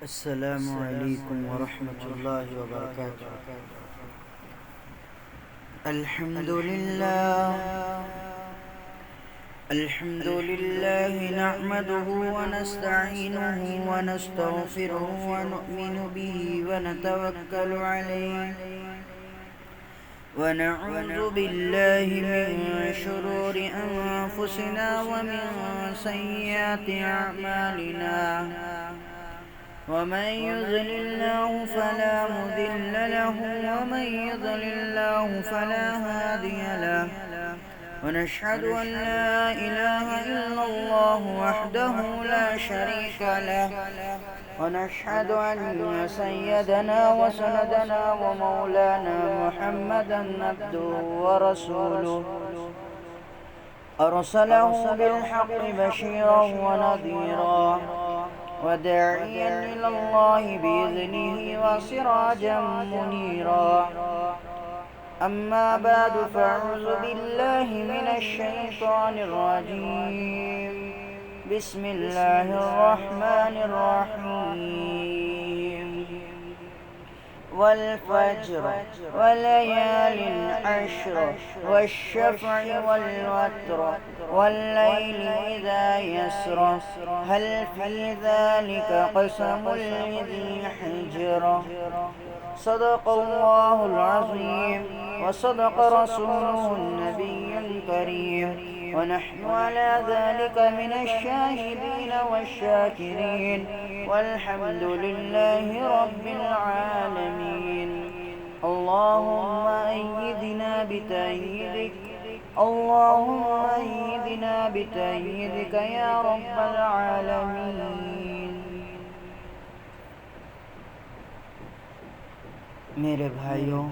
السلام علیکم ورحمۃ اللہ وبرکاتہ۔ الحمد للہ نحمده ونستعینه ونستغفره ونؤمن به ونتوکل علیہ ونعوذ باللہ من شرور انفسنا ومن سیئات اعمالنا، ومن يضلل الله فلا مضل له ومن يضلل الله فلا هادي له، ونشهد أن لا إله إلا الله وحده لا شريك له، ونشهد أن سيدنا وسندنا ومولانا محمدا عبده ورسوله، أرسله بالحق بشيرا ونذيرا وداعيا إلى الله بإذنه وسراجا منيرا. أما بعد فأعوذ بالله من الشيطان الرجيم. بسم الله الرحمن الرحيم. والفجر وليال عشر والشفع والوتر والليل إذا يسر هل في ذلك قسم لذي حجر. صدق الله العظيم وصدق رسوله النبي الكريم، ونحن على ذلك من الشاهدين والشاكرين، والحمد لله رب العالمين. اللهم أيدنا بتأييدك، اللهم أيدنا بتأييدك يا رب العالمين. میرے بھائیوں،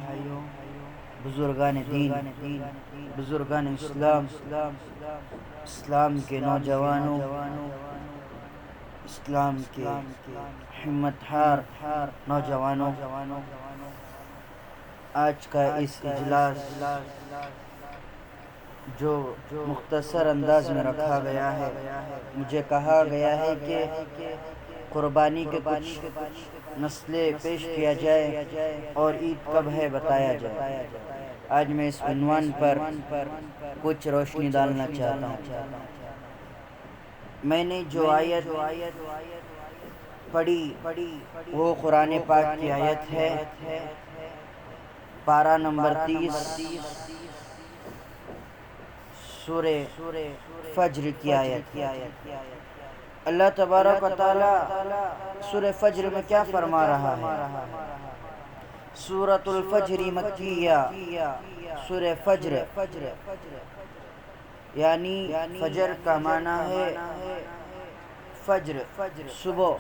بزرگان دین، بزرگان اسلام کے نوجوانوں، اسلام کے ہمت ہار نوجوانوں، آج کا اس اجلاس جو مختصر انداز میں رکھا گیا ہے، مجھے کہا گیا ہے کہ قربانی کے کچھ مسئلے پیش کیا جائے اور عید کب ہے بتایا جائے. آج میں اس عنوان پر کچھ روشنی ڈالنا چاہتا ہوں. میں نے جو آیت پڑھی وہ قرآن پاک کی آیت ہے، پارہ نمبر 30، سورہ فجر کی آیت. اللہ تبارک و تعالی سورہ فجر میں کیا فرما رہا ہے؟ سورۃ الفجر مکیہ، سورہ فجر یعنی فجر کا معنی ہے فجر، صبح،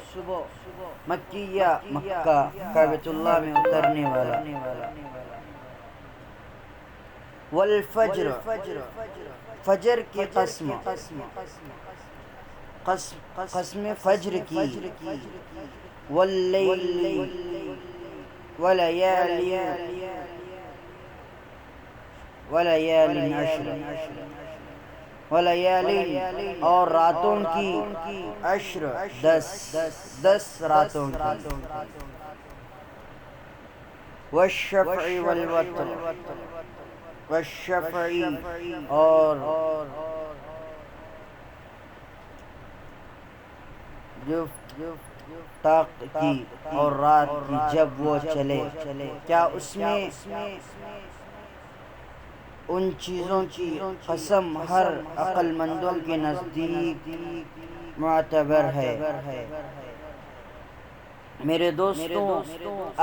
مکیہ مکہ کعبۃ اللہ میں اترنے والا. والفجر، فجر کی قسم، قسم فجر کی. واللیل ولیال عشر، ولیال اور راتوں کی، عشر 10 راتوں کی. والشفع والوتر، والشفع اور جو تاق کی اور رات کی جب وہ چلے، کیا اس میں ان چیزوں کی قسم ہر عقل مندوں کے نزدیک معتبر ہے. میرے دوستوں،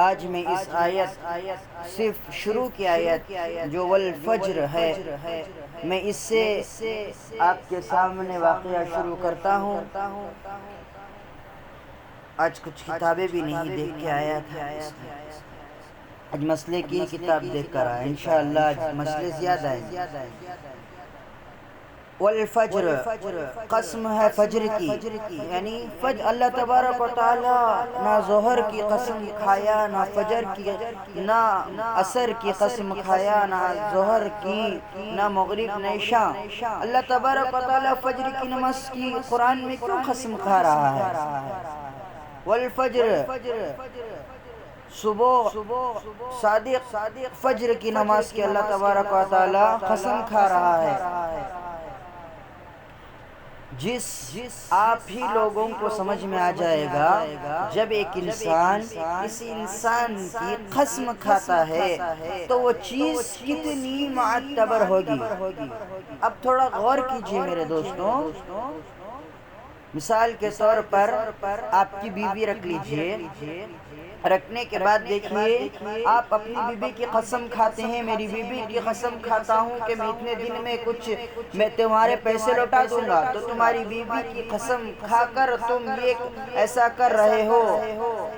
آج میں اس آیت، صرف شروع کی آیت جو والفجر ہے، میں اس سے آپ کے سامنے واقعہ شروع کرتا ہوں. آج کچھ کتابیں بھی نہیں دیکھ کے آیا تھا، آج مسئلے کی کتاب دیکھ کر آیا. انشاءاللہ آج مسئلے زیادہ ہیں. والفجر، قسم ہے فجر کی، یعنی اللہ تبارک و تعالی نہ ظہر کی قسم کھایا، نہ فجر کی، نہ عصر کی قسم کھایا، نہ ظہر کی، نہ مغرب، نہ عشاء. اللہ تبارک و تعالی فجر کی نماز کی قرآن میں کیوں قسم کھا رہا ہے؟ والفجر، صبح صادق فجر کی نماز کی اللہ تبارک و تعالی قسم کھا رہا ہے۔ جس آپ ہی لوگوں کو سمجھ میں آ جائے گا جب ایک انسان کسی انسان کی قسم کھاتا ہے تو وہ چیز کتنی معتبر ہوگی۔ اب تھوڑا غور کیجئے میرے دوستوں، مثال کے طور پر آپ کی بیوی رکھ لیجئے، رکھنے کے بعد دیکھیے آپ اپنی بیوی کی قسم کھاتے ہیں، میری بیوی کی قسم کھاتا ہوں کہ میں اتنے دن میں تمہارے پیسے لوٹا دوں گا، تو تمہاری بیوی کی قسم کھا کر تم یہ ایسا کر رہے ہو،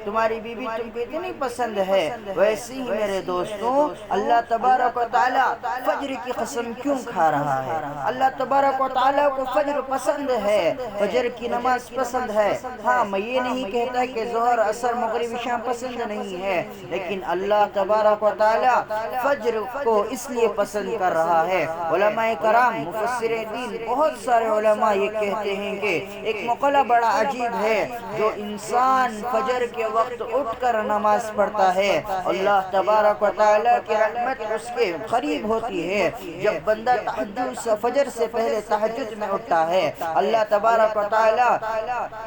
تمہاری بیوی تم کو اتنی پسند ہے۔ ویسے ہی میرے دوستوں اللہ تبارک و تعالیٰ فجر کی قسم کیوں کھا رہا ہے؟ اللہ تبارک و تعالیٰ کو فجر پسند ہے، فجر کی نماز پسند ہے۔ ہاں میں یہ نہیں کہتا کہ ظہر عصر مغرب شام پسند نہیں ہے، لیکن اللہ تبارک و تعالیٰ فجر کو اس لیے پسند کر رہا ہے۔ علماء کرام مفسرین دین بہت سارے علماء یہ کہتے ہیں کہ ایک مقولہ بڑا عجیب ہے، جو انسان فجر کے وقت اٹھ کر نماز پڑھتا ہے اللہ تبارک و تعالیٰ کی رحمت اس کے قریب ہوتی ہے۔ جب بندہ تہجد سے فجر سے پہلے تہجد میں اٹھتا ہے اللہ تبارک و تعالیٰ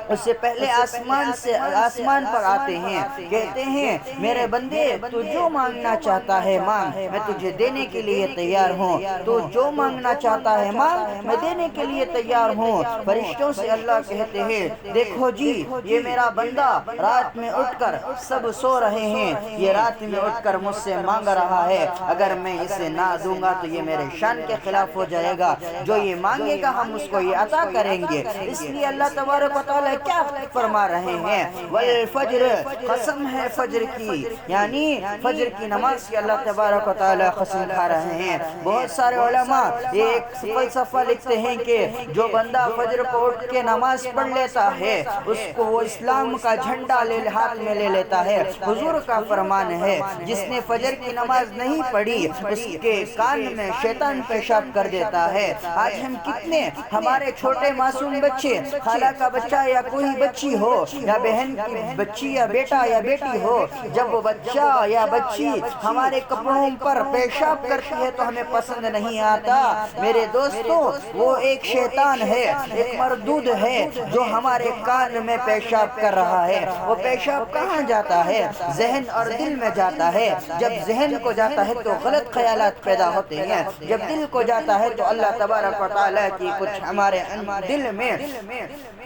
اس سے پہلے آسمان پر آتے ہیں، کہتے ہیں میرے بندے تو جو مانگنا چاہتا ہے مانگ، میں تجھے دینے کے لیے تیار ہوں، تو جو مانگنا چاہتا ہے مانگ، میں دینے کے لیے تیار ہوں۔ فرشتوں سے اللہ کہتے ہیں دیکھو جی یہ میرا بندہ رات میں اٹھ کر، سب سو رہے ہیں، یہ رات میں اٹھ کر مجھ سے مانگ رہا ہے، اگر میں اسے نہ دوں گا تو یہ میرے شان کے خلاف ہو جائے گا، جو یہ مانگے گا ہم اس کو یہ عطا کریں گے۔ اس لیے اللہ تبارک و تعالیٰ کیا فرما رہے ہیں؟ والفجر، قسم ہے فجر کی، یعنی فجر کی نماز کی اللہ تبارک و تعالیٰ قسم کھا رہے ہیں۔ بہت سارے علماء ایک فلسفہ لکھتے ہیں کہ جو بندہ فجر کو اٹھ کے نماز پڑھ لیتا ہے اس کو وہ اسلام کا جھنڈا ہاتھ میں لے لیتا ہے۔ حضور کا فرمان ہے جس نے فجر کی نماز نہیں پڑھی اس کے کان میں شیطان پیشاب کر دیتا ہے۔ آج ہم کتنے ہمارے چھوٹے معصوم بچے، خالہ کا بچہ یا کوئی بچی ہو یا بہن کی بچی یا بیٹا یا بیٹی ہو، جب وہ بچہ یا بچی ہمارے کپڑوں پر پیشاب کرتی ہے تو ہمیں پسند نہیں آتا۔ میرے دوستو وہ ایک شیطان ہے، ایک مردود ہے جو ہمارے کان میں پیشاب کر رہا ہے۔ وہ پیشاب کہاں جاتا ہے؟ ذہن اور دل میں جاتا ہے۔ جب ذہن کو جاتا ہے تو غلط خیالات پیدا ہوتے ہیں، جب دل کو جاتا ہے تو اللہ تبارک و تعالیٰ کی کچھ ہمارے دل میں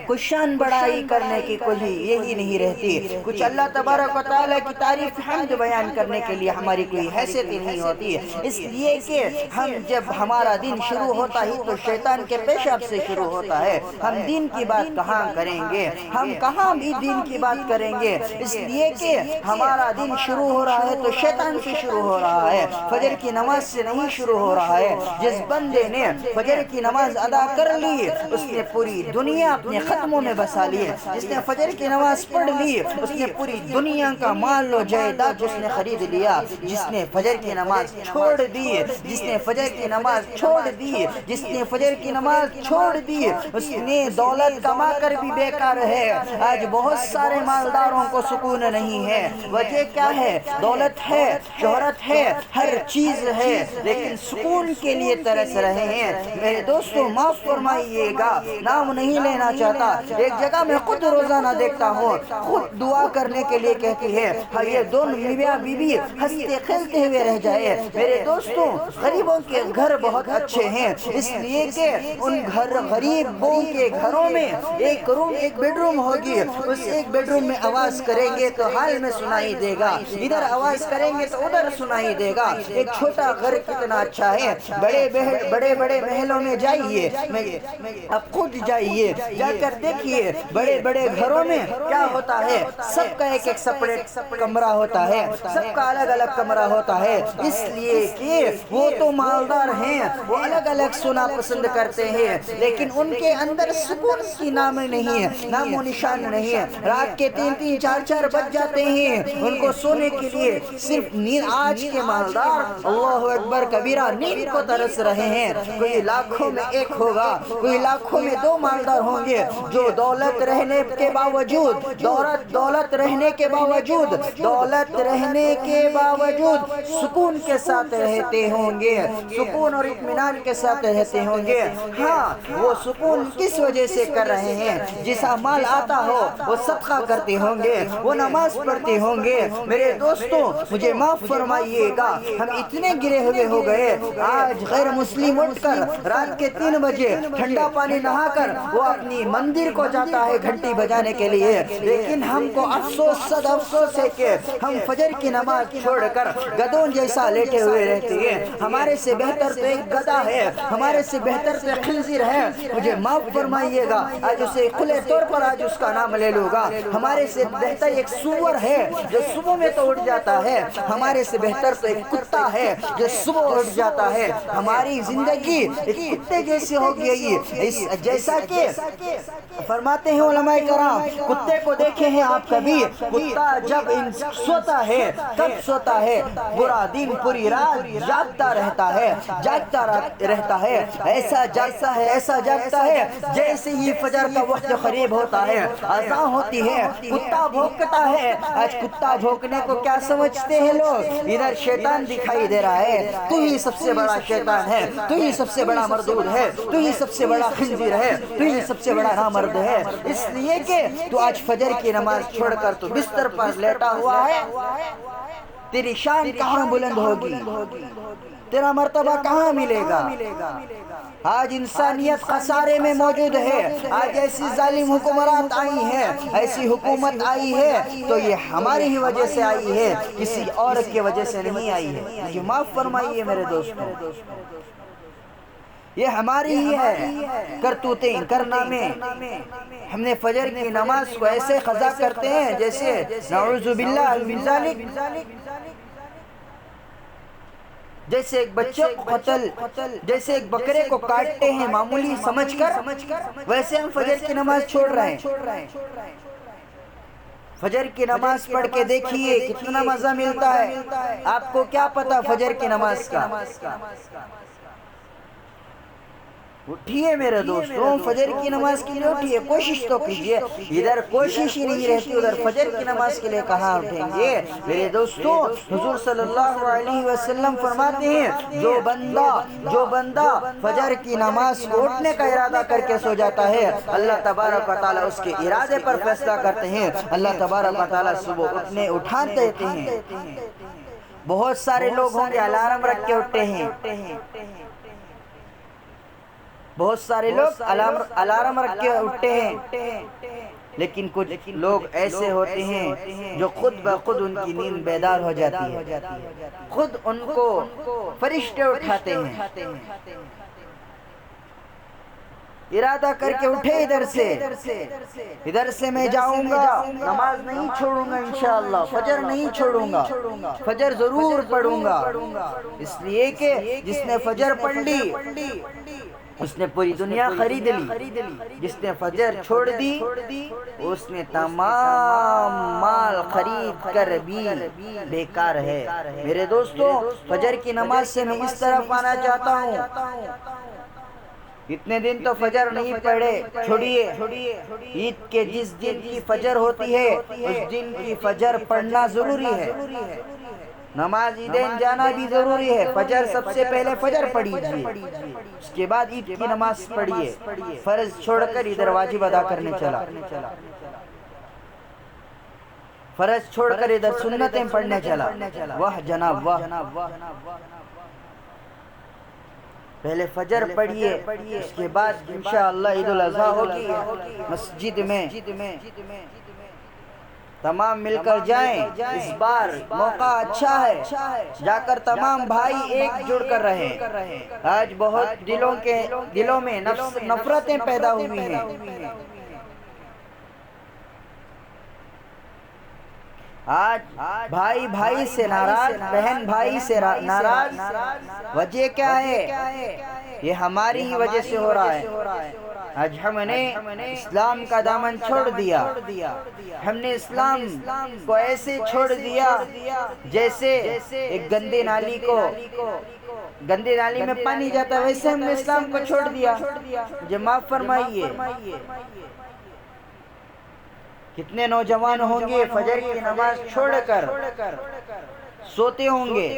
کچھ شان بڑائی کرنے کی کوئی یہی نہیں رہتی، کچھ اللہ تبارک و تعالیٰ کی تعریف حمد بیان کرنے کے لیے ہماری کوئی حیثیت ہی نہیں ہوتی، اس لیے کہ ہم جب ہمارا دن شروع ہوتا ہی تو شیطان کے پیشاب سے شروع ہوتا ہے۔ ہم دین کی بات کہاں کریں گے؟ ہم کہاں بھی دین کی بات کریں گے؟ اس لیے کہ ہمارا دن شروع ہو رہا ہے تو شیطان سے شروع ہو رہا ہے، فجر کی نماز سے نہیں شروع ہو رہا ہے۔ جس بندے نے فجر کی نماز ادا کر لی اس نے پوری دنیا اپنے قدموں میں بسا لی، جس نے فجر کی نماز پڑھ لی اس نے پوری دنیا کا مال و جائیداد اس نے خرید لیا۔ جس نے فجر کی نماز چھوڑ دی، جس نے فجر کی نماز چھوڑ دی، جس نے فجر کی نماز چھوڑ دی اس نے دولت کما کر بھی بیکار ہے۔ آج بہت سارے مالداروں کو سکون نہیں ہے، وجہ کیا ہے؟ دولت ہے، شہرت ہے، ہر چیز ہے، لیکن سکون کے لیے ترس رہے ہیں۔ میرے دوستو معاف فرمائیے گا، نام نہیں لینا چاہتا، ایک جگہ میں خود روزانہ دیکھتا ہوں، خود دعا کرنے کے لیے کہتی ہے یہ دونوں میاں بیوی ہنستے کھیلتے ہوئے رہ جائے۔ میرے دوستوں غریبوں کے گھر بہت اچھے ہیں، اس لیے کہ ان غریبوں کے گھروں میں ایک بیڈ روم ہوگی، اس ایک بیڈ روم میں آواز کریں گے تو حال میں سنائی دے گا، ادھر آواز کریں گے تو ادھر سنائی دے گا۔ ایک چھوٹا گھر کتنا اچھا ہے، بڑے بڑے محلوں میں جائیے، اب خود جائیے، جا کر دیکھیے بڑے بڑے گھروں میں کیا ہوتا ہے، سب کا ایک سپریٹ کمرہ ہوتا ہے، سب کا الگ الگ کمرہ ہوتا ہے، اس لیے کہ وہ تو مالدار ہیں، وہ الگ الگ سونا پسند کرتے ہیں، لیکن ان کے اندر سکون کی نام نہیں ہے، نام و نشان نہیں ہے۔ رات کے 3 4 4 بج جاتے ہیں ان کو سونے کے لیے صرف نیند. آج کے مالدار اللہ اکبر کبیرہ نیند کو ترس رہے ہیں. کوئی لاکھوں میں ایک ہوگا, کوئی لاکھوں میں 2 مالدار ہوں گے جو دولت رہنے کے باوجود دولت رہنے کے باوجود سکون کے ساتھ رہتے ہوں گے, سکون اور اطمینان کے ساتھ رہتے ہوں گے. ہاں, وہ سکون کس وجہ سے کر رہے ہیں؟ جیسا مال آتا ہو وہ صدقہ کرتے ہوں گے, وہ نماز پڑھتے ہوں گے. میرے دوستوں مجھے معاف فرمائیے گا, ہم اتنے گرے ہوئے ہو گئے. آج غیر مسلم اٹھ کر رات کے 3 بجے ٹھنڈا پانی نہا کر وہ اپنی مندر کو جاتا ہے گھنٹی بجانے کے لیے, لیکن ہم کو افسوس صد افسوس ہے کہ ہم فجر کی نماز چھوڑ کر گدوں جیسا لیٹے ہوئے رہتے ہیں. ہمارے سے بہتر تو ایک گدھا ہے, ہمارے سے بہتر تو ایک خنزیر ہے. مجھے معاف فرمائیے گا, آج اسے کھلے طور پر آج اس کا نام لے لوں گا. ہمارے سے بہتر ایک سور ہے جو صبح میں تو اٹھ جاتا ہے, ہمارے سے بہتر تو ایک کتا ہے جو صبح اٹھ جاتا ہے. ہماری زندگی ایک کتے جیسی ہو گئی, جیسا کہ فرماتے ہیں علماء کرام, کتے کو دیکھے ہیں آپ کبھی؟ کتا جب سوتا ہے, کب سوتا ہے؟ پورا دن پوری رات جاگتا رہتا ہے, ایسا جاگتا ہے جیسے ہی فجر کا وقت قریب ہوتا ہے, اذان ہوتی ہے, کتا بھونکتا ہے. آج کتا بھونکنے کو کیا سمجھتے ہیں لوگ؟ ادھر شیطان دکھائی دے رہا ہے, تو ہی سب سے بڑا شیطان ہے, تو ہی سب سے بڑا مردود ہے, تو ہی سب سے بڑا خنزیر ہے, تو ہی سب سے بڑا نامرد ہے. اس لیے کہ تو آج فجر کی نماز چھوڑ کر تو بستر پر لیٹا ہوا ہے. تیری شان کہاں بلند ہوگی؟ تیرا مرتبہ کہاں ملے گا؟ آج انسانیت خسارے میں موجود ہے. آج ایسی ظالم حکومرات آئی ہیں, ایسی حکومت آئی ہے تو یہ ہماری ہی وجہ سے آئی ہے, کسی اور کی وجہ سے نہیں آئی ہے. مجھے معاف فرمائیے میرے دوستوں, یہ ہماری ہی ہے کرتوتیں کارنامے. ہم نے فجر کی نماز کو ایسے قضا کرتے ہیں جیسے نعوذ باللہ من ذالک, جیسے ایک بچے کو قتل, جیسے ایک بکرے کو کاٹتے ہیں معمولی سمجھ کر, ویسے ہم فجر کی نماز چھوڑ رہے ہیں. فجر کی نماز پڑھ کے دیکھیے کتنا مزہ ملتا ہے. آپ کو کیا پتا فجر کی نماز کا؟ اٹھیے میرے دوستوں, فجر کی نماز کے لیے اٹھیے, کوشش تو کیجئے. ادھر کوشش ہی نہیں رہتی, ادھر فجر کی نماز کے لیے کہاں اٹھیں گے؟ میرے دوستوں, حضور صلی اللہ علیہ وسلم فرماتے ہیں جو بندہ فجر کی نماز کو اٹھنے کا ارادہ کر کے سو جاتا ہے, اللہ تبارک و تعالیٰ اس کے ارادے پر فیصلہ کرتے ہیں. اللہ تبارک و تعالیٰ صبح اٹھاتے دیتے ہیں. بہت سارے لوگ ہوں گے الارم رکھ کے اٹھتے ہیں, بہت سارے لوگ الارم رکھ کے اٹھتے ہیں, لیکن کچھ لوگ ایسے ہوتے ہیں جو خود بخود ان کی نیند بیدار ہو جاتی ہے, خود ان کو فرشتے اٹھاتے ہیں. ارادہ کر کے اٹھے ادھر سے میں جاؤں گا, نماز نہیں چھوڑوں گا انشاءاللہ, فجر نہیں چھوڑوں گا, فجر ضرور پڑھوں گا. اس لیے کہ جس نے فجر پڑھ لی اس نے پوری دنیا خرید لی, جس نے فجر چھوڑ دی اس نے تمام مال خرید کر بھی بیکار ہے. میرے دوستوں, فجر کی نماز سے میں اس طرف آنا چاہتا ہوں. اتنے دن تو فجر نہیں پڑھے, چھوڑیے. عید کے جس دن کی فجر ہوتی ہے اس دن کی فجر پڑھنا ضروری ہے. نماز عیدین جانا بھی ضروری ہے. فجر سب سے پہلے فجر پڑھیے, اس کے بعد عید کی نماز پڑھیے. فرض چھوڑ کر ادھر واجب ادا کرنے چلا, فرض چھوڑ کر ادھر سنتیں پڑھنے چلا. واہ جناب واہ. پہلے فجر پڑھیے, اس کے بعد انشاءاللہ عید الاضحیٰ ہوگی. مسجد میں تمام مل کر جائیں. اس بار موقع اچھا ہے, جا کر تمام بھائی ایک جڑ کر رہیں. آج بہت دلوں میں نفرتیں پیدا ہوئی ہیں. آج بھائی سے ناراض, بہن بھائی سے ناراض. وجہ کیا ہے؟ یہ ہماری ہی وجہ سے ہو رہا ہے. آج ہم نے اسلام کا دامن چھوڑ دیا. ہم نے اسلام کو ایسے چھوڑ دیا جیسے ایک گندے نالی میں پانی جاتا ہے، ویسے ہم نے اسلام کو چھوڑ دیا. مجھے معاف فرمائیے. کتنے نوجوان ہوں گے فجر کی نماز چھوڑ کر سوتے ہوں گے.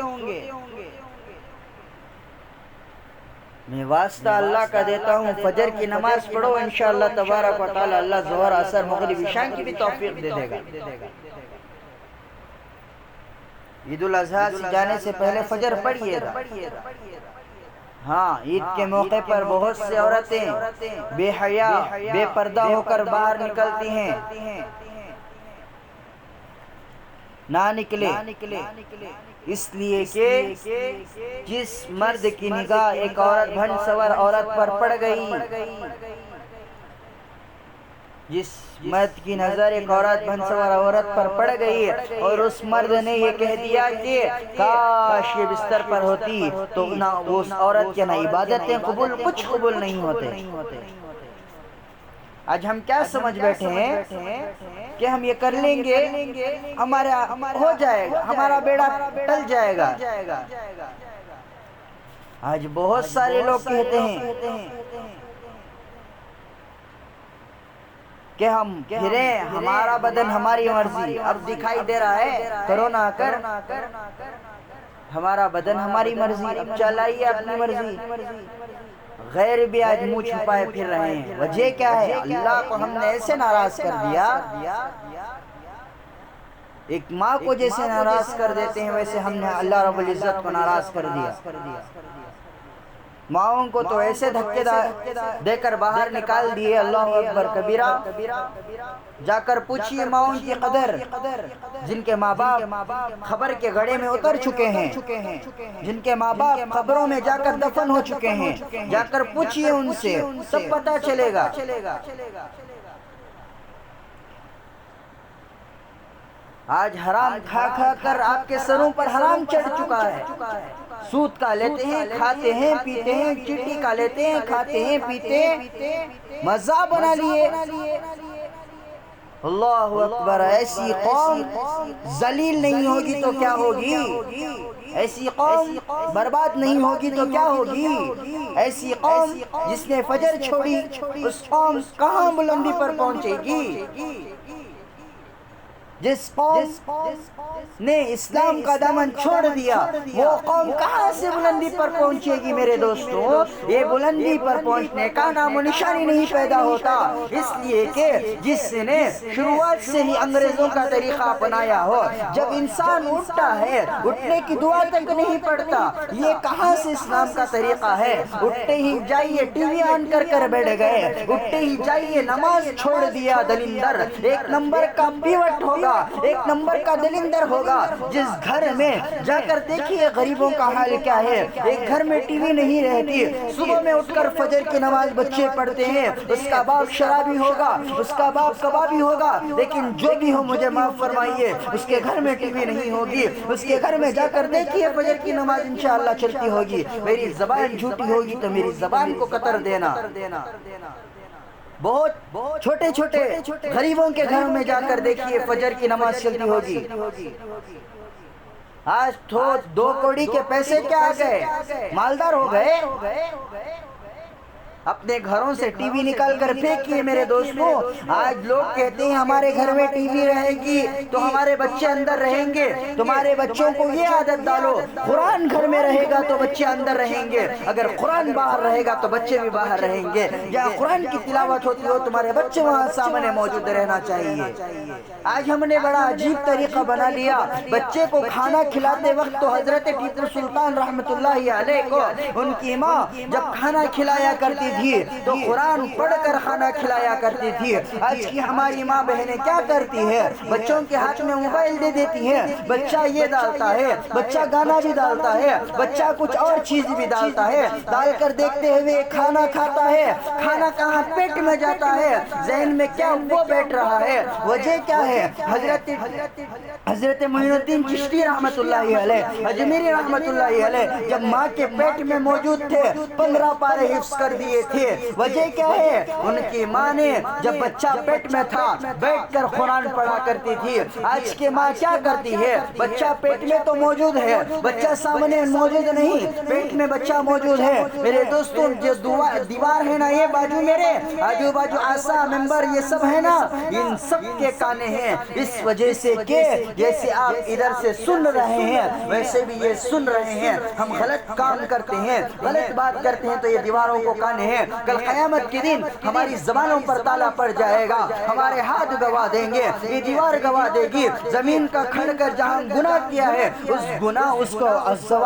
میں واسطہ اللہ کا دیتا ہوں، فجر کی نماز پڑھو، انشاءاللہ تبارک و تعالی اللہ ظہر عصر مغرب عشاء کی بھی توفیق دے دے گا. عید الاضحیٰ سے جانے سے پہلے فجر پڑھیے گا. ہاں، عید کے موقع پر بہت سے عورتیں بے حیا بے پردہ ہو کر باہر نکلتی ہیں. نہ نکلے، اس لیے کہ جس مرد کی نگاہ ایک عورت بھن سور عورت پر پڑ گئی، جس مرد کی نظر ایک عورت بھن سور عورت پر پڑ گئی اور اس مرد نے یہ کہہ دیا کہ کاش یہ بستر پر ہوتی، تو نہ اس عورت کے نہ عبادتیں قبول، کچھ قبول نہیں ہوتے. آج ہم کیا سمجھ بیٹھے ہیں کہ ہم یہ کر لیں گے ہمارا ہو جائے گا، ہمارا بیڑا ٹل جائے گا. آج بہت سارے لوگ کہتے ہیں کہ ہم پھریں، ہمارا بدن ہماری مرضی. اب دکھائی دے رہا ہے کرونا کر، ہمارا بدن ہماری مرضی، اب چلائیے اپنی مرضی. غیر بھی آج منہ چھپائے پھر رہے ہیں. وجہ کیا ہے؟ اللہ کو ہم نے ایسے ناراض کر دیا. ایک ماں کو جیسے ناراض کر دیتے ہیں ویسے ہم نے اللہ رب العزت کو ناراض کر دیا. ماؤں کو تو ایسے دھکے دے کر باہر نکال دیے. اللہ اکبر کبیرہ. جا کر پوچھئے ماؤں کی قدر، جن کے ماں باپ خبر کے گڑھے میں اتر چکے ہیں، جن کے ماں باپ قبروں میں جا کر دفن ہو چکے ہیں. جا کر پوچھئے ان سے، تب پتہ چلے گا. آج حرام کھا کھا کر آپ کے سروں پر حرام چڑھ چکا ہے. سود کا لیتے ہیں، کھاتے ہیں، پیتے ہیں. چٹی کا لیتے ہیں، کھاتے ہیں، پیتے ہیں، مزہ بنا لیے. اللہ اکبر. ایسی قوم ذلیل نہیں ہوگی تو کیا ہوگی؟ ایسی قوم برباد نہیں ہوگی تو کیا ہوگی؟ ایسی قوم جس نے فجر چھوڑی، اس قوم کہاں بلندی پر پہنچے گی؟ جس قوم نے اسلام کا دامن چھوڑ دیا، وہ قوم کہاں سے بلندی پر پہنچے گی میرے دوستوں؟ یہ بلندی پر پہنچنے کا نام و نشانی نہیں پیدا ہوتا، اس لیے کہ جس نے شروعات سے ہی انگریزوں کا طریقہ اپنایا ہو. جب انسان اٹھتا ہے، اٹھنے کی دعا تک نہیں پڑھتا. یہ کہاں سے اسلام کا طریقہ ہے؟ اٹھتے ہی جائیے ٹی وی آن کر کر بیٹھ گئے، اٹھتے ہی جائیے نماز چھوڑ دیا. دلندر ایک نمبر کا پیوٹ ہوگا، ایک نمبر کا دلندر ہوگا. جس گھر میں جا کر دیکھیے غریبوں کا حال کیا ہے. ایک گھر میں ٹی وی نہیں رہتی، صبح میں اٹھ کر فجر کی نماز بچے پڑھتے ہیں. اس کا باپ شرابی ہوگا، اس کا باپ کبابی ہوگا، لیکن جو بھی ہو مجھے معاف فرمائیے، اس کے گھر میں ٹی وی نہیں ہوگی. اس کے گھر میں جا کر دیکھیے فجر کی نماز انشاءاللہ چلتی ہوگی. میری زبان جھوٹی ہوگی تو میری زبان کو قطر دینا. بہت چھوٹے چھوٹے غریبوں کے گھروں میں جا کر دیکھیے فجر کی نماز چلتی ہوگی. آج تو 2 کوڑی کے پیسے کیا آ گئے، مالدار ہو گئے. اپنے گھروں سے ٹی وی نکال کر پھینکیے میرے دوستوں. آج لوگ کہتے ہیں ہمارے گھر میں ٹی وی رہے گی تو ہمارے بچے اندر رہیں گے. تمہارے بچوں کو یہ عادت ڈالو، قرآن گھر میں رہے گا تو بچے اندر رہیں گے، اگر قرآن باہر رہے گا تو بچے بھی باہر رہیں گے. جہاں قرآن کی تلاوت ہوتی ہو تمہارے بچے وہاں سامنے موجود رہنا چاہیے. آج ہم نے بڑا عجیب طریقہ بنا لیا. بچے کو کھانا کھلاتے وقت تو حضرت ٹیپو سلطان رحمۃ اللہ علیہ کو ان کی ماں جب کھانا کھلایا کرتی تھی تو قرآن پڑھ کر کھانا کھلایا کرتی تھی. آج کی ہماری ماں بہنیں کیا کرتی ہے؟ بچوں کے ہاتھ میں موبائل دے دیتی ہیں. بچہ یہ ڈالتا ہے، بچہ گانا بھی ڈالتا ہے، بچہ کچھ اور چیز بھی ڈالتا ہے. ڈال کر دیکھتے ہوئے کھانا کھاتا ہے. کھانا کہاں پیٹ میں جاتا ہے، ذہن میں کیا وہ بیٹھ رہا ہے. وجہ کیا ہے؟ حضرت معین الدین چشتی رحمۃ اللہ علیہ، اجمیری رحمۃ اللہ علیہ جب ماں کے پیٹ میں موجود تھے 15 پارے حفظ کر دیے تھے۔ وجہ کیا ہے؟ ان کی ماں نے جب بچہ پیٹ میں تھا بیٹھ کر قرآن پڑھا کرتی تھی۔ آج کی ماں کیا کرتی ہے؟ بچہ پیٹ میں تو موجود ہے، بچہ سامنے موجود نہیں، پیٹ میں بچہ موجود ہے۔ میرے دوستوں، جو دیوار ہے نا، یہ باجو میرے آجو باجو آسا ممبر یہ سب ہے نا، ان سب کے کانے ہیں، اس وجہ سے کہ جیسے آپ ادھر سے سن رہے ہیں ویسے بھی یہ سن رہے ہیں۔ ہم غلط کام کرتے ہیں، غلط بات کرتے ہیں تو یہ دیواروں کو کانے ہیں۔ کل قیامت کے دن ہماری زبانوں پر تالا پڑ جائے گا، ہمارے ہاتھ گواہ دیں گے، یہ دیوار گواہ دے گی۔ زمین کا کھڑ کر جہاں گناہ کیا ہے اس گناہ اس کو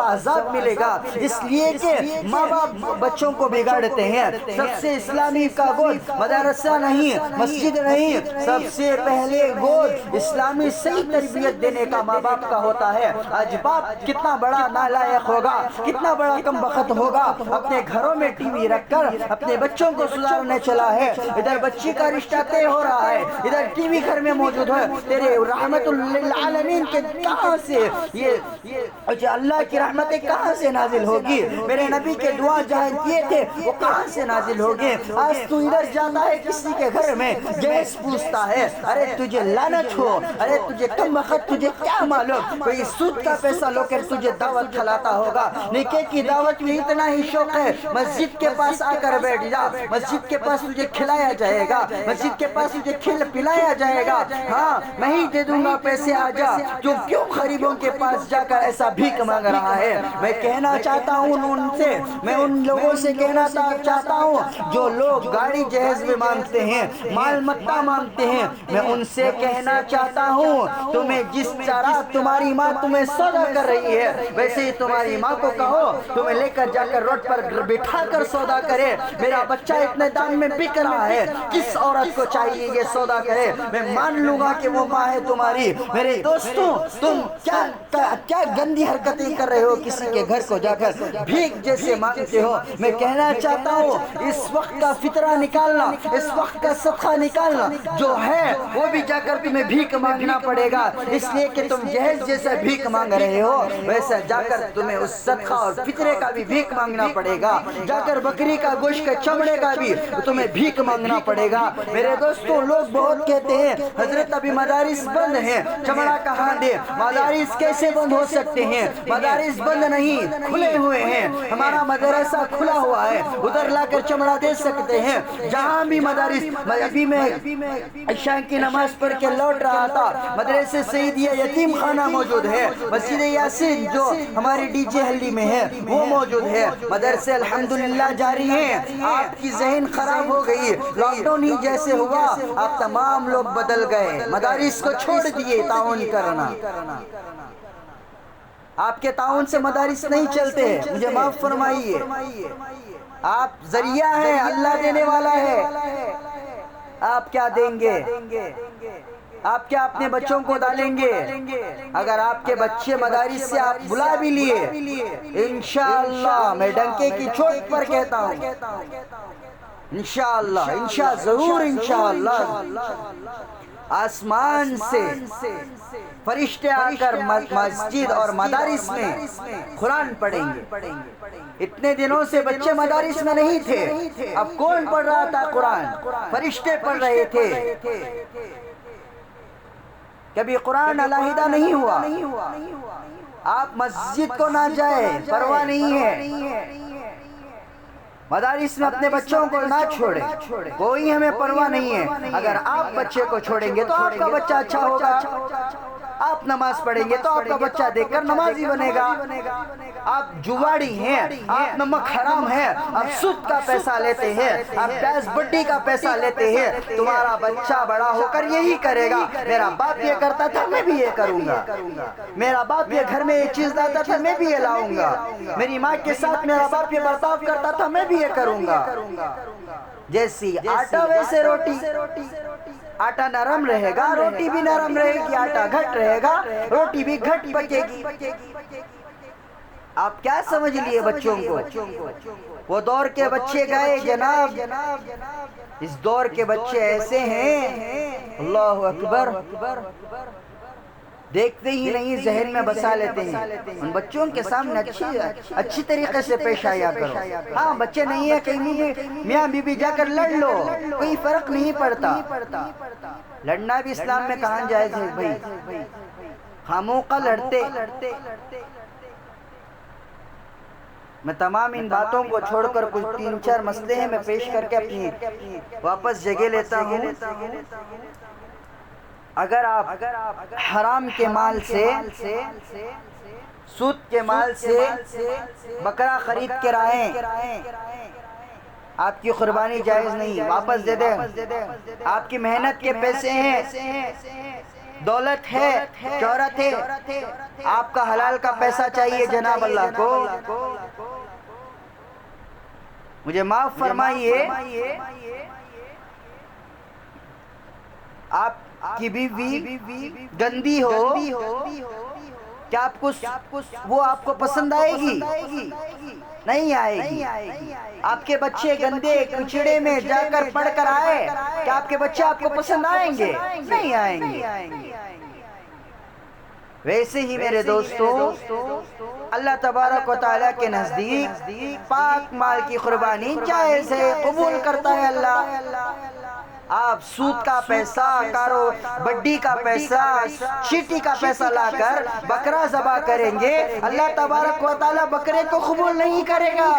عذاب ملے گا، اس لیے کہ ماں باپ بچوں کو بگاڑتے ہیں۔ سب سے اسلامی کا گود مدرسہ نہیں، مسجد نہیں، سب سے پہلے گود اسلامی صحیح تربیت دینے کا ماں باپ کا ہوتا ہے۔ آج باپ کتنا بڑا نالائق ہوگا، کتنا بڑا کم بخت ہوگا، اپنے گھروں میں ٹی وی رکھ کر اپنے بچوں کو سدھارنے چلا ہے۔ ادھر بچی کا رشتہ طے ہو رہا ہے، ادھر ٹی وی گھر میں موجود ہے۔ تیرے رحمت للعالمین کے کہاں سے یہ اللہ کی رحمتیں کہاں سے نازل ہوگی؟ میرے نبی کے دعا جہاں کیے تھے وہ کہاں سے نازل ہوگی؟ آج تو ادھر جاتا ہے کسی کے گھر میں جہیز پوچھتا ہے، ارے تجھے لعنت ہو، ارے تجھے کم بخت، تجھے کیا معلوم کوئی سود کا پیسہ لو کر تجھے دعوت کھلاتا ہوگا۔ نکاح کی دعوت میں اتنا ہی شوق ہے، مسجد کے پاس آ کر بیٹھ جا، مسجد کے پاس تجھے کھلایا جائے گا، مسجد کے پاس تجھے پلایا جائے گا، ہاں میں ہی دے دوں گا پیسے، آ جا۔ تو کیوں غریبوں کے پاس جا کر ایسا بھیک مانگ رہا ہے؟ میں کہنا چاہتا ہوں ان سے، میں ان لوگوں سے کہنا چاہتا ہوں جو لوگ گاڑی جہیز میں مانگتے ہیں، مال متا مانگتے ہیں، میں ان سے کہنا چاہتا ہوں تمہیں جس طرح تمہاری ماں تمہیں سودا کر رہی ہے ویسے ہی تمہاری ماں کو کہو تمہیں لے کر جا کر روڈ پر بٹھا کر سودا کرے۔ میرا بچہ اتنے دام میں بک رہا ہے، کس عورت کو چاہیے یہ سودا کرے؟ میں مان لوں گا کہ وہ ماں ہے تمہاری۔ میرے دوستوں، تم کیا گندی حرکتیں کر رہے ہو، کسی کے گھر کو جا کر بھیک جیسے مانگتے ہو۔ میں کہنا چاہتا ہوں اس وقت کا فطرہ نکالنا، اس وقت کا صدقہ نکالنا جو ہے وہ بھی جا کر تمہیں بھیک مانگنا پڑے گا، اس لیے کہ تم جہیز جیسا بھیک مانگ رہے ہو ویسا جا کر تمہیں اس صدقہ اور فطرے کا بھی بھیک مانگنا پڑے گا، جا کر بکری کا گوشت کا چمڑے کا بھی تمہیں بھیک مانگنا پڑے گا۔ میرے دوستوں، لوگ بہت کہتے ہیں حضرت ابھی مدارس بند ہیں، چمڑا کہاں دے؟ مدارس کیسے بند ہو سکتے ہیں؟ مدارس بند نہیں، کھلے ہوئے ہیں، ہمارا مدرسہ کھلا ہوا ہے، ادھر لا کر چمڑا دے سکتے ہیں۔ جہاں بھی مدارس، ابھی میں عشاء کی نماز پڑھ کے لوٹ رہا تھا، مدرسے سیدیہ یتیم خانہ موجود ہے، مسجد یاسین جو ہماری ڈی جے ہلدی میں ہے وہ موجود ہے، مدرسے الحمدللہ جاری ہیں۔ آپ کی ذہن خراب ہو گئی، لاک ڈاؤن ہی جیسے ہوا آپ تمام لوگ بدل گئے، مدارس کو چھوڑ دیے تعاون کرنا۔ آپ کے تعاون سے مدارس نہیں چلتے، مجھے معاف فرمائیے، آپ ذریعہ ہیں، اللہ دینے والا ہے۔ آپ کیا دیں گے؟ آپ کیا اپنے بچوں کو ڈالیں گے؟ اگر آپ کے بچے مدارس سے آپ بلا بھی لیے، انشاءاللہ میں ڈنکے کی چوٹ پر کہتا ہوں، انشاءاللہ ضرور انشاءاللہ آسمان سے فرشتے آ کر مسجد اور مدارس میں قرآن پڑھیں گے۔ اتنے دنوں سے بچے مدارس میں نہیں تھے، اب کون پڑھ رہا تھا قرآن؟ فرشتے پڑھ رہے تھے۔ کبھی قرآن علیحدہ نہیں ہوا، آپ مسجد کو نہ جائے پرواہ نہیں ہے، مدارس میں اپنے بچوں کو نہ چھوڑے، کوئی ہمیں پرواہ نہیں ہے۔ اگر آپ بچے کو چھوڑیں گے تو آپ کا بچہ اچھا ہوگا، آپ نماز پڑھیں گے تو آپ کا بچہ دیکھ کر نمازی بنے گا۔ آپ جواڑی ہیں، آپ نمک حرام ہیں، آپ سود کا پیسہ لیتے ہیں، آپ پیاز بڈی کا پیسہ لیتے ہیں، تمہارا بچہ بڑا ہو کر یہی کرے گا، میرا باپ یہ کرتا تھا میں بھی یہ کروں گا، میرا باپ یہ گھر میں یہ چیز لاتا تھا میں بھی یہ لاؤں گا، میری ماں کے ساتھ میرا باپ یہ برتاؤ کرتا تھا میں بھی یہ کروں گا۔ جیسی آٹا ویسے روٹی، آٹا نرم رہے گا روٹی بھی نرم رہے گی، آٹا گھٹ رہے گا روٹی بھی گھٹ پکے گی۔ آپ کیا سمجھ لیے بچوں کو؟ وہ دور کے بچے گئے جناب، اس دور کے بچے ایسے ہیں، اللہ اکبر، دیکھتے ہی نہیں ذہن میں بسا لیتے ہیں۔ ان بچوں کے سامنے اچھی طریقے سے پیش آیا کرو۔ ہاں بچے نہیں ہیں کہیں بھی میاں بی بی جا کر لڑ لو، کوئی فرق نہیں پڑتا۔ لڑنا بھی اسلام میں کہاں جائز ہے بھائی، خاموخواہ لڑتے۔ میں تمام ان باتوں کو چھوڑ کر کچھ 3-4 مسئلے ہیں میں پیش کر کے اپنی واپس جگہ لیتا ہوں۔ اگر آپ حرام کے مال سے، سود کے مال سے بکرا خرید کے لائیں، آپ کی قربانی جائز نہیں، واپس دے دیں۔ آپ کی محنت کے پیسے ہیں، دولت ہے، شہرت ہے، آپ کا حلال کا پیسہ چاہیے جناب اللہ کو، مجھے معاف فرمائیے۔ آپ کی بیوی گندی ہو، کیا وہ آپ کو پسند آئے گی؟ نہیں آئے گی۔ آپ کے بچے گندے کچڑے میں جا کر پڑھ کر آئے، کیا آپ کے بچے آپ کو پسند آئیں گے؟ نہیں آئیں گے۔ ویسے ہی میرے دوستو، اللہ تبارک و تعالیٰ کے نزدیک پاک مال کی قربانی جائز ہے، قبول کرتا ہے اللہ۔ آپ سود کا پیسہ، بڈی کا پیسہ، چیٹی کا پیسہ لا کر بکرا ذبح کریں گے، اللہ تبارک و تعالیٰ بکرے کو قبول نہیں کرے گا۔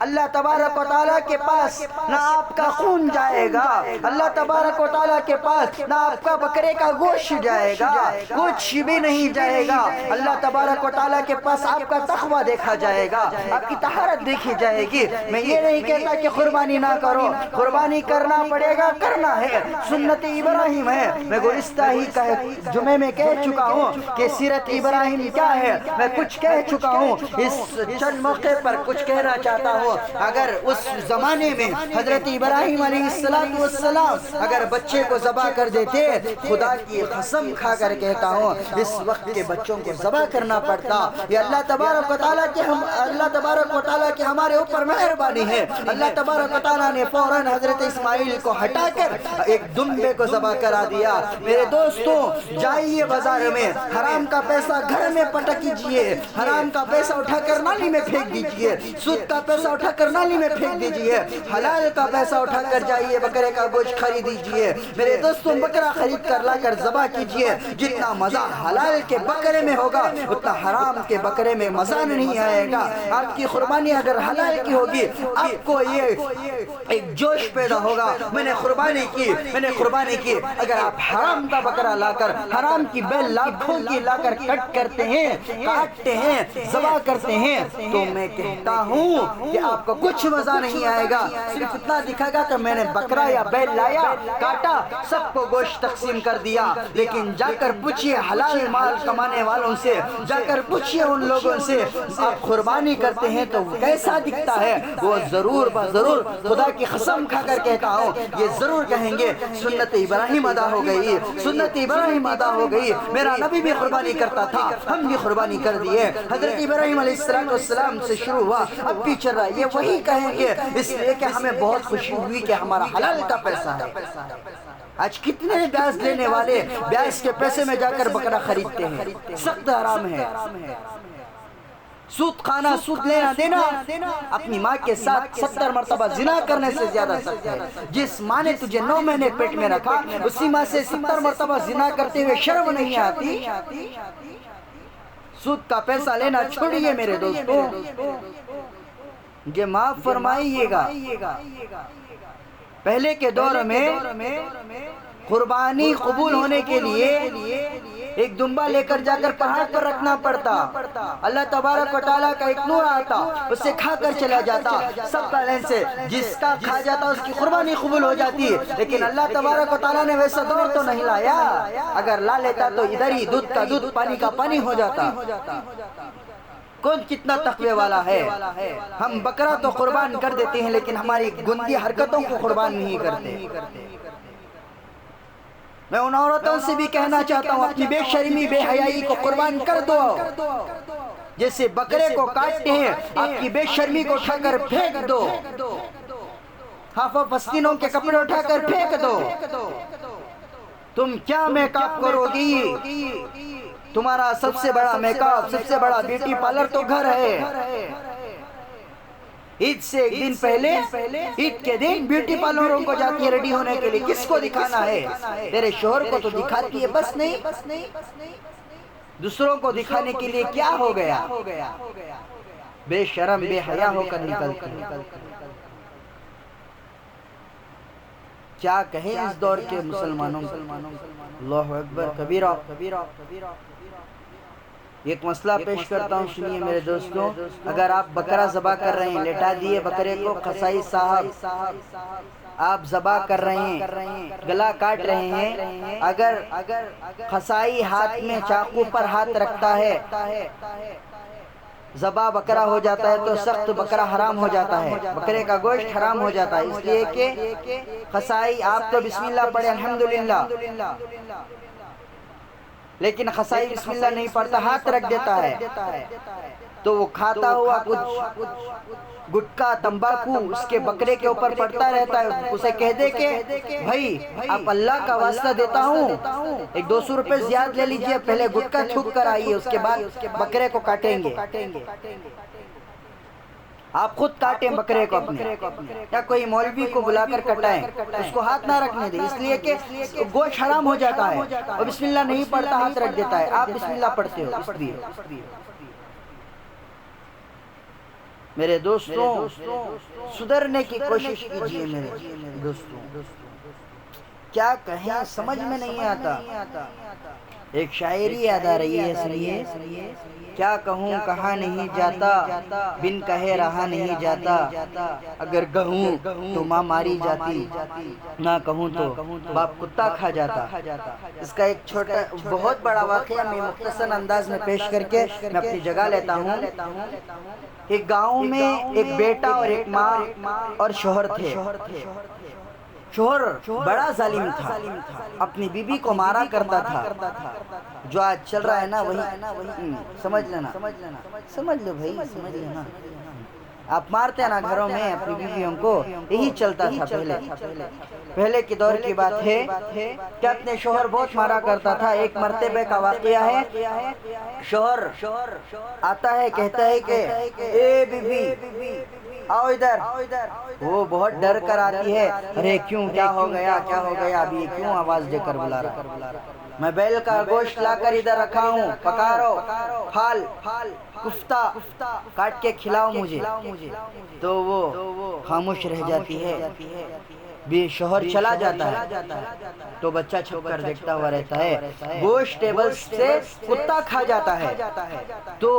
اللہ تبارک و تعالیٰ کے پاس نہ آپ کا خون جائے گا، اللہ تبارک و تعالیٰ کے پاس نہ آپ کا بکرے کا گوشت جائے گا، کچھ بھی نہیں جائے گا۔ اللہ تبارک و تعالیٰ کے پاس آپ کا تقوی دیکھا جائے گا، آپ کی طہارت دیکھی جائے گی۔ میں یہ نہیں کہتا کہ قربانی نہ کرو، قربانی کرنا پڑے گا، کرنا ہے، سنت ابراہیم ہے۔ میں گزشتہ ہی جمعے میں کہہ چکا ہوں کہ سیرت ابراہیم کیا ہے، میں کچھ کہہ چکا ہوں، اس چند موقع پر کچھ کہنا چاہتا ہوں۔ اگر اس زمانے میں حضرت ابراہیم علیہ السلام اگر بچے کو ذبح کر دیتے، خدا کی قسم کھا کر کہتا ہوں اس وقت کے بچوں کو ذبح کرنا پڑتا۔ یہ اللہ تبارک و تعالیٰ کی ہمارے اوپر مہربانی ہے۔ اللہ تبارک و تعالیٰ نے فوراً حضرت اسماعیل کو ہٹا کر ایک دمبے کو ذبح کرا دیا۔ میرے دوستوں، جائیے بازار میں، حرام کا پیسہ گھر میں پٹک کیجئے، حرام کا پیسہ اٹھا کر نالی میں پھینک دیجئے، سود کا پیسہ اٹھا کر نالی میں پھینک دیجئے، حلال کا پیسہ اٹھا کر جائیے بکرے کا گوشت خرید دیجئے۔ میرے دوستوں، بکرا خرید کر لا کر ذبح کیجئے۔ جتنا مزہ حلال کے بکرے میں ہوگا اتنا حرام کے بکرے میں مزہ نہیں آئے گا۔ آپ کی قربانی اگر حلال کی ہوگی، آپ کو یہ ایک جوش پیدا ہوگا، میں نے قربانی کی۔ اگر آپ حرام کا بکرا لا کر، حرام کی بیل لاکھوں کی لا کر کٹ کرتے ہیں، کاٹتے ہیں، ذبح کرتے ہیں، تو میں کہتا ہوں کہ آپ کو کچھ مزہ نہیں آئے گا۔ صرف اتنا دکھے گا کہ میں نے بکرا یا بیل لایا، کاٹا، سب کو گوشت تقسیم کر دیا۔ لیکن جا کر پوچھئے حلال مال کمانے والوں سے، جا کر پوچھئے ان لوگوں سے، آپ قربانی کرتے ہیں تو کیسا دکھتا ہے؟ وہ ضرور بضرور، خدا کی قسم کھا کر کہتا ہوں، یہ ضرور کہیں گے سنت ابراہیم ادا ہو گئی، سنت ابراہیم ادا ہو گئی، میرا نبی بھی قربانی کرتا تھا، ہم بھی قربانی کر دیے۔ حضرت ابراہیم علیہ السلام سے شروع ہوا، اب بھی چل رہا ہے، یہ وہی کہیں گے، اس لیے کہ ہمیں بہت خوشی ہوئی کہ ہمارا حلال کا پیسہ ہے۔ آج کتنے بیاج لینے والے بیاج کے پیسے میں جا کر بکرا خریدتے ہیں، سخت حرام ہے۔ سود کھانا، سود لینا دینا اپنی ماں کے ساتھ 70 مرتبہ زنا کرنے سے زیادہ سخت ہے۔ جس ماں نے تجھے 9 مہینے پیٹ میں رکھا، اسی ماں سے 70 مرتبہ زنا کرتے ہوئے شرم نہیں آتی؟ سود کا پیسہ لینا چھوڑیے میرے دوستوں، مجھے معاف فرمائیے گا۔ پہلے کے دور میں قربانی قبول ہونے کے لیے ایک دمبا لے کر جا کر پہاڑ پر رکھنا پڑتا، اللہ تبارک و تعالیٰ کا ایک نور آتا، اسے کھا کر چلا جاتا، سب کا لین سے جس کا کھا جاتا اس کی قربانی قبول ہو جاتی۔ لیکن اللہ تبارک و تعالیٰ نے ویسا دور تو نہیں لایا، اگر لا لیتا تو ادھر ہی دودھ کا دودھ، پانی کا پانی ہو جاتا۔ کون کتنا تقوی والا ہے؟ ہم بکرا تو قربان کر دیتے ہیں لیکن ہماری گندی حرکتوں کو قربان نہیں کرتے۔ میں ان عورتوں سے بھی کہنا چاہتا ہوں، اپنی بے شرمی، بے حیائی کو قربان کر دو۔ جیسے بکرے کو کاٹتے ہیں، آپ کی بے شرمی کو اٹھا کر پھینک دو، ہاف فسطینوں کے کپڑے اٹھا کر پھینک دو۔ تم کیا میک اپ کرو گی؟ تمہارا سب سے بڑا میک اپ، سب سے بڑا بیوٹی پارلر تو گھر ہے۔ عید سے ایک دن پہلے، عید کے دن بیوٹی پارلروں کو جاتی ہے ریڈی ہونے کے لیے، کس کو دکھانا ہے؟ تیرے شوہر کو تو دکھاتی ہے بس نہیں، دوسروں کو دکھانے کے لیے کیا ہو گیا؟ بے شرم بے حیا ہو کر نکلتی ہے۔ کیا کہیں اس دور کے مسلمانوں کو؟ اللہ اکبر کبیرہ۔ ایک مسئلہ پیش کرتا ہوں، سنیے میرے دوستوں۔ اگر آپ بکرا ذبح کر رہے ہیں، لٹا دیے بکرے کو، قصائی صاحب آپ ذبح کر رہے ہیں، گلا کاٹ رہے ہیں، اگر قصائی ہاتھ میں چاقو پر ہاتھ رکھتا ہے، ذبح بکرا ہو جاتا ہے تو سخت بکرا حرام ہو جاتا ہے، بکرے کا گوشت حرام ہو جاتا ہے، اس لیے کہ قصائی آپ تو بسم اللہ پڑھے الحمدللہ، لیکن قصائی بسم اللہ نہیں پڑھتا، ہاتھ رکھ دیتا ہے تو وہ کھاتا ہوا کچھ گٹکا تمباکو اس کے بکرے کے اوپر پڑتا رہتا ہے۔ اسے کہہ دے کہ بھائی آپ اللہ کا واسطہ دیتا ہوں، ایک 200 روپے زیادہ لے لیجئے، پہلے گٹکا تھوک کر آئیے، اس کے بعد بکرے کو کاٹیں گے۔ آپ خود کاٹیں بکرے کو اپنے، یا کوئی مولوی کو بلا کر کٹائیں، اس کو ہاتھ نہ رکھنے دیں، اس لیے کہ گوشت حرام ہو جاتا ہے، اور بسم اللہ نہیں پڑھتا ہاتھ رکھ دیتا ہے، آپ بسم اللہ پڑھتے ہو اس لیے۔ میرے دوستوں سدھرنے کی کوشش کیجئے میرے دوستوں، کیا کہیں سمجھ میں نہیں آتا۔ ایک شاعری یاد آ رہی ہے، سنیے۔ کیا کہوں کہا نہیں جاتا، بن کہے رہا نہیں جاتا، اگر کہوں تو ماں ماری جاتی، نہ کہوں تو باپ کتا کھا جاتا۔ اس کا ایک چھوٹا بہت بڑا واقعہ میں مختصر انداز میں پیش کر کے میں اپنی جگہ لیتا ہوں۔ ایک گاؤں میں ایک بیٹا اور ایک ماں اور شوہر تھے۔ شوہر بڑا ظالم تھا، اپنی بیوی کو مارا کرتا تھا، جو آج چل رہا ہے نا وہی سمجھ لینا، سمجھ لو بھائی، سمجھ لینا، آپ مارتے ہیں نا گھروں میں اپنی بیویوں کو، یہی چلتا تھا پہلے کے دور کی بات ہے کہ اپنے شوہر بہت مارا کرتا تھا۔ ایک مرتبہ کا واقعہ ہے، شوہر آتا ہے کہتا ہے کہ اے بیوی آؤ ادھر، وہ بہت ڈر کر آتی ہے، ارے کیوں، کیا ہو گیا ابھی کیوں آواز دے کر بلا رہا؟ میں بیل کا گوشت لا کر ادھر رکھا ہوں، پکارو، پھال کفتہ کاٹ کے کھلاؤ مجھے۔ تو وہ خاموش رہ جاتی ہے، بھی شوہر چلا جاتا ہے تو بچہ چھپ کر دیکھتا ہوا رہتا ہے، گوشت ٹیبل سے کتا کھا جاتا ہے، تو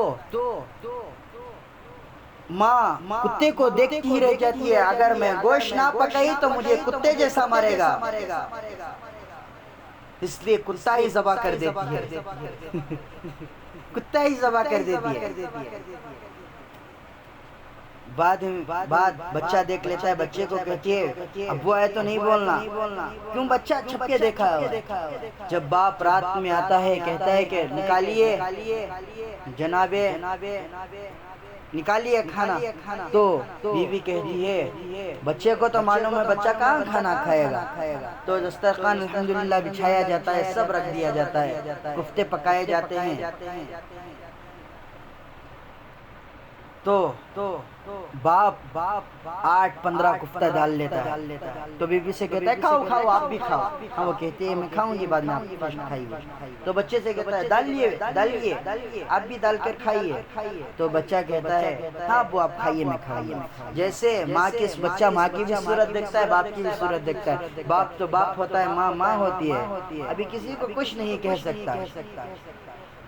ماں کتے کو دیکھتی ہی رہ جاتی ہے، اگر میں گوشت نہ پکائی تو مجھے کتے جیسا مرے گا، اس لیے کتا ہی ذبح کر دیتی ہے، کتا ہی ذبح کر دیتی ہے۔ بعد بچہ دیکھ لیتا ہے، بچے کو کہتی ہے ابو آئے تو نہیں بولنا، کیوں بچہ چھپ کے دیکھا ہے؟ جب باپ رات میں آتا ہے کہتا ہے کہ نکالیے جناب، نکالیے کھانا، تو بیوی کہتی ہے بچے کو تو معلوم ہے بچہ کہاں کھانا کھائے گا، تو دسترخوان الحمدللہ بچھایا جاتا ہے، سب رکھ دیا جاتا ہے، کفتے پکائے جاتے ہیں، تو باپ 8-15 کفتہ ڈال لیتا ہے، تو بیوی سے کہتا ہے کھاؤ آپ بھی کھاؤ، وہ کہتے ہیں میں کھاؤں گی بعد میں، آپ فرسٹ کھائیے، تو بچے سے کہتا ہے ڈالیے آپ بھی ڈال کر کھائیے، تو بچہ کہتا ہے ہاں ابو آپ کھائیے میں کھاؤں گا۔ جیسے بچہ ماں کی بھی صورت دیکھتا ہے، باپ کی بھی صورت دیکھتا ہے، باپ تو باپ ہوتا ہے، ماں ہوتی ہے، ابھی کسی کو کچھ نہیں کہہ سکتا،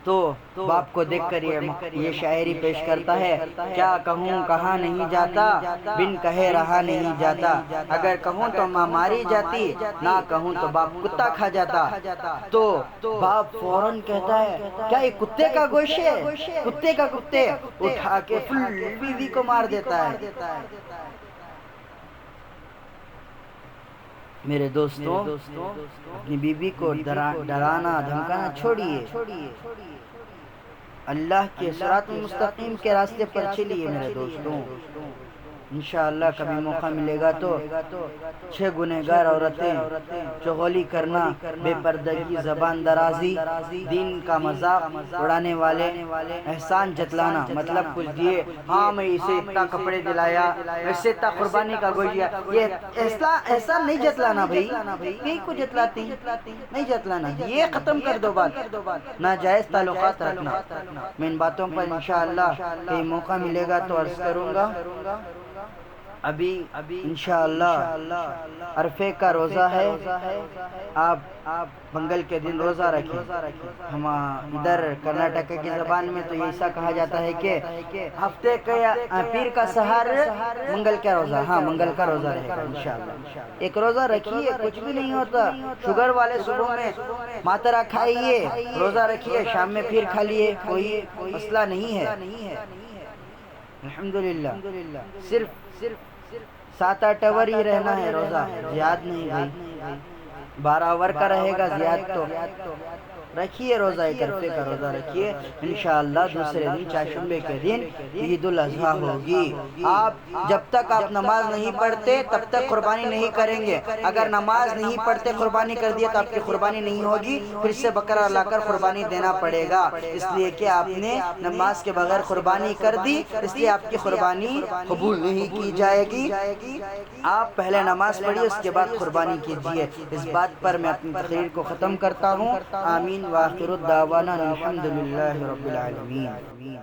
تو باپ کو دیکھ کر یہ شاعری پیش کرتا ہے، کیا کہوں کہا نہیں جاتا، بن کہے رہا نہیں جاتا، اگر کہوں تو ماں ماری جاتی، نہ کہوں تو باپ کتا کھا جاتا، تو باپ فوراً کہتا ہے کیا یہ کتے کا گوشت ہے، کتے کا کتے، اٹھا کے فل بیوی کو مار دیتا ہے۔ میرے دوستوں اپنی بیوی کو ڈرانا دھمکانا چھوڑیے، اللہ کے صراط المستقیم کے راستے پر چلیے میرے دوستوں۔ انشاءاللہ کبھی موقع ملے گا تو 6 گنہگار عورتیں چغلی کرنا، بے پردگی، زبان درازی، دین کا مذاق اڑانے والے، احسان جتلانا، مطلب کچھ دیے، ہاں میں اسے اتنا کپڑے دلایا، اسے اتنا قربانی کا گوشت دیا، یہ احسان نہیں جتلانا بھائی، کہیں کو جتلاتی نہیں جتلانا، یہ ختم کر دو بات، ناجائز تعلقات رکھنا۔ میں ان باتوں پر انشاءاللہ کہیں موقع ملے گا تو عرض کروں گا۔ ابھی انشاءاللہ عرفے کا روزہ ہے، آپ منگل کے دن روزہ رکھیں۔ ہم ادھر کرناٹک کی زبان میں تو ایسا کہا جاتا ہے کہ ہفتے کا پیر کا سحر منگل کا روزہ، ہاں منگل کا روزہ رہے گا انشاءاللہ۔ ایک روزہ رکھیے، کچھ بھی نہیں ہوتا، شوگر والے صبح میں ماترا کھائیے، روزہ رکھیے، شام میں پھر کھا لیے، کوئی مسئلہ نہیں ہے الحمدللہ۔ صرف 7-8 آور ہی رہنا ہے روزہ، زیاد نہیں بھائی، 12 آور کا رہے گا، زیاد تو رکھیے روزہ، ایک عرفے کا روزہ رکھیے انشاءاللہ۔ دوسرے دن چاشمبے کے دن عید الاضحیٰ ہوگی۔ آپ جب تک آپ نماز نہیں پڑھتے تب تک قربانی نہیں کریں گے، اگر نماز نہیں پڑھتے قربانی کر دیا تو آپ کی قربانی نہیں ہوگی، پھر سے بکرا لا کر قربانی دینا پڑے گا، اس لیے کہ آپ نے نماز کے بغیر قربانی کر دی، اس لیے آپ کی قربانی قبول نہیں کی جائے گی۔ آپ پہلے نماز پڑھیے، اس کے بعد قربانی کیجیے۔ اس بات پر میں اپنی تقریر کو ختم کرتا ہوں۔ آمین وآخر الدعوانا الحمدللہ رب العالمین۔